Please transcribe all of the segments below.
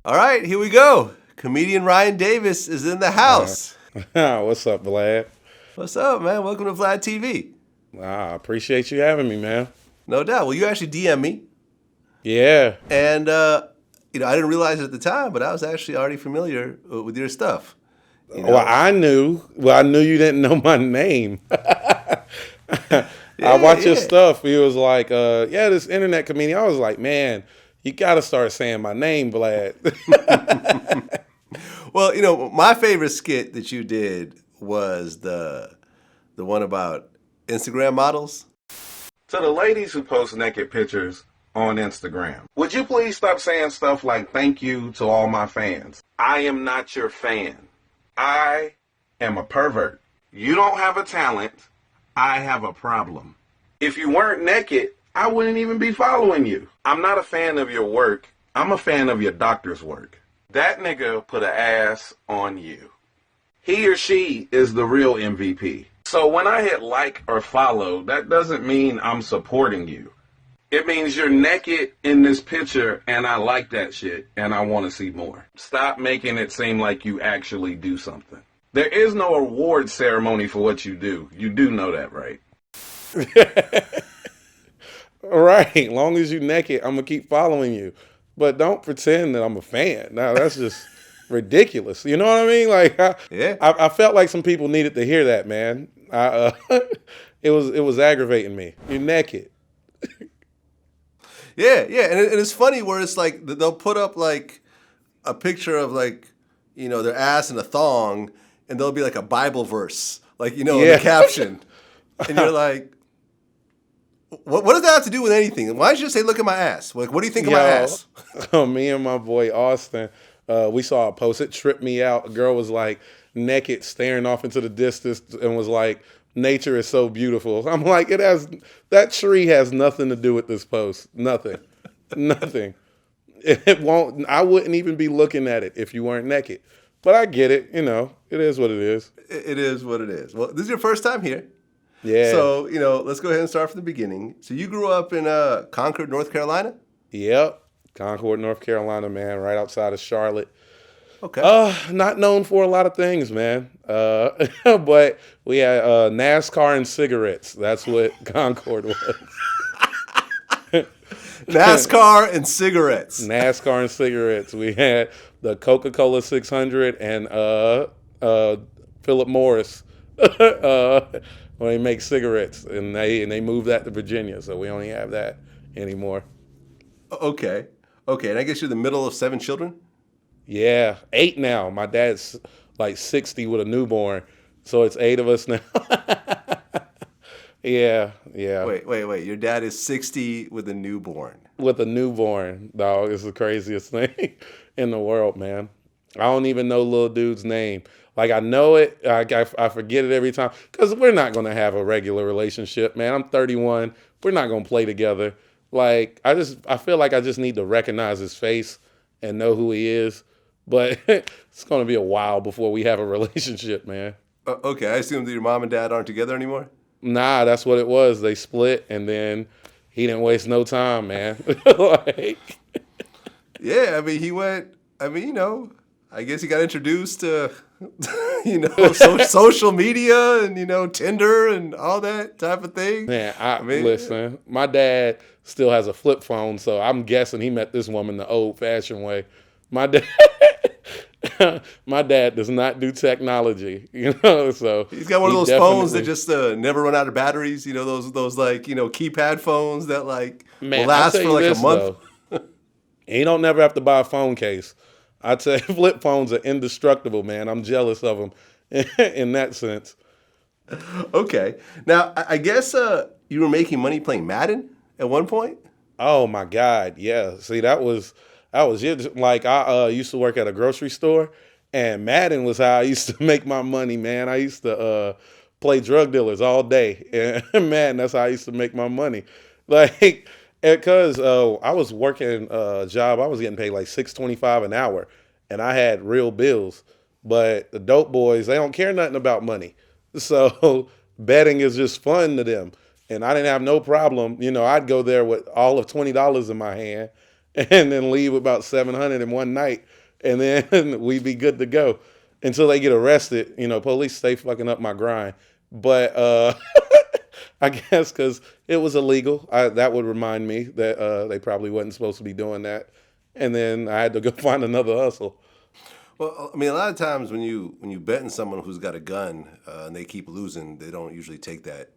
All right, here we go. Comedian Ryan Davis is in the Uh, house. what's up, Vlad? What's up, man? Welcome to Vlad TV. I appreciate you having me, man. No doubt. Well, you actually DM me, Yeah. and I didn't realize it at the time, but I was actually already familiar with your stuff. You Well, know? I knew. Well, I knew you didn't know my name. I Yeah, watched your yeah. stuff. He was like, yeah, this internet comedian. I was like, man, you got to start saying my name, Vlad. Well, my favorite skit that you did was the one about Instagram models. To the ladies who post naked pictures on Instagram, would you please stop saying stuff like thank you to all my fans? I am not your fan. I am a pervert. You don't have a talent. I have a problem. If you weren't naked, I wouldn't even be following you. I'm not a fan of your work. I'm a fan of your doctor's work. That nigga put an ass on you. He or she is the real MVP. So when I hit like or follow, that doesn't mean I'm supporting you. It means you're naked in this picture and I like that shit and I want to see more. Stop making it seem like you actually do something. There is no award ceremony for what you do. You do know that, right? All right. Long as you naked, I'm going to keep following you. But don't pretend that I'm a fan. Now, that's just ridiculous. You know what I mean? Like, Yeah. I felt like some people needed to hear that, man. It was aggravating me. You're naked. Yeah, yeah, and it's funny where it's like they'll put up like a picture of like their ass in a thong, and there'll be like a Bible verse, like in the Yeah. caption, and you're like, what does that have to do with anything? Why don't you just say, look at my ass? Like, what do you think of my Yo, ass? me and my boy Austin, we saw a post. It tripped me out. A girl was like naked, staring off into the distance, and was like, "Nature is so beautiful." I'm like, that tree has nothing to do with this post. Nothing, nothing. It won't. I wouldn't even be looking at it if you weren't naked. But I get it. It is what it is. It is what it is. Well, this is your first time here, Yeah. so let's go ahead and start from the beginning. So you grew up in Concord, North Carolina. Yep. Concord, North Carolina, man, right outside of Charlotte. Okay. Not known for a lot of things, man. But we had NASCAR and cigarettes. That's what Concord was. NASCAR and cigarettes. NASCAR and cigarettes. We had the Coca-Cola 600 and Philip Morris when they make cigarettes, and they moved that to Virginia, so we only have that anymore. Okay. Okay, and I guess you're the middle of 7 children. Yeah, 8 now. My dad's like 60 with a newborn, so it's 8 of us now. Yeah, yeah. Wait. Your dad is 60 with a newborn. With a newborn, dog, is the craziest thing in the world, man. I don't even know little dude's name. Like, I know it, I forget it every time, because we're not going to have a regular relationship, man. I'm 31. We're not going to play together. Like, I feel like I just need to recognize his face and know who he is. But it's going to be a while before we have a relationship, man. Okay, I assume that your mom and dad aren't together anymore? Nah, that's what it was. They split, and then he didn't waste no time, man. Like, Yeah, I mean, he went, I guess he got introduced to, social media and, Tinder and all that type of thing. man, I mean, listen, my dad still has a flip phone, so I'm guessing he met this woman the old-fashioned way. My dad, my dad does not do technology, so he's got one of he those phones that definitely, just never run out of batteries, those like, keypad phones that like will man, I last tell for you like a this, month. though. He don't never have to buy a phone case. I tell you, flip phones are indestructible, man. I'm jealous of them in that sense. Okay. Now, I guess you were making money playing Madden at one point? Oh my God, yeah. See, that was it. Like, I used to work at a grocery store, and Madden was how I used to make my money, man. I used to play drug dealers all day, and man, that's how I used to make my money. Like, because I was working a job, I was getting paid like $6.25 an hour, and I had real bills. But the dope boys, they don't care nothing about money. So betting is just fun to them. And I didn't have no problem. I'd go there with all of $20 in my hand, and then leave with about 700 in one night, and then we'd be good to go until they get arrested. Police stay fucking up my grind, but I guess because it was illegal, that would remind me that they probably wasn't supposed to be doing that, and then I had to go find another hustle. Well, I mean, a lot of times when you betting someone who's got a gun and they keep losing, they don't usually take that.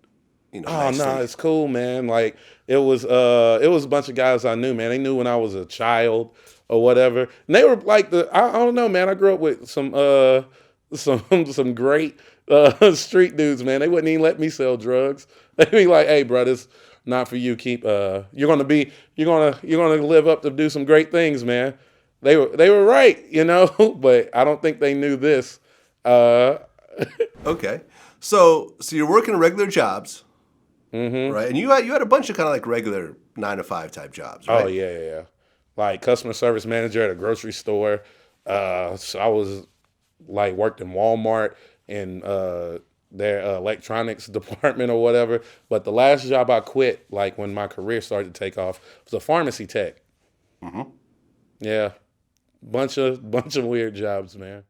Oh Nicely. no, it's cool, man. Like it was a bunch of guys I knew, man. They knew when I was a child or whatever. And they were like I don't know, man. I grew up with some some great street dudes, man. They wouldn't even let me sell drugs. They'd be like, "Hey, bro, this not for you. Keep you're gonna live up to do some great things, man." They were right, but I don't think they knew this. Okay, so you're working regular jobs, right? And you had a bunch of kind of like regular 9 to 5 type jobs, right? Oh yeah. Like customer service manager at a grocery store. So I was like worked in Walmart and their electronics department or whatever. But the last job I quit, like when my career started to take off, was a pharmacy tech. Yeah, bunch of weird jobs, man.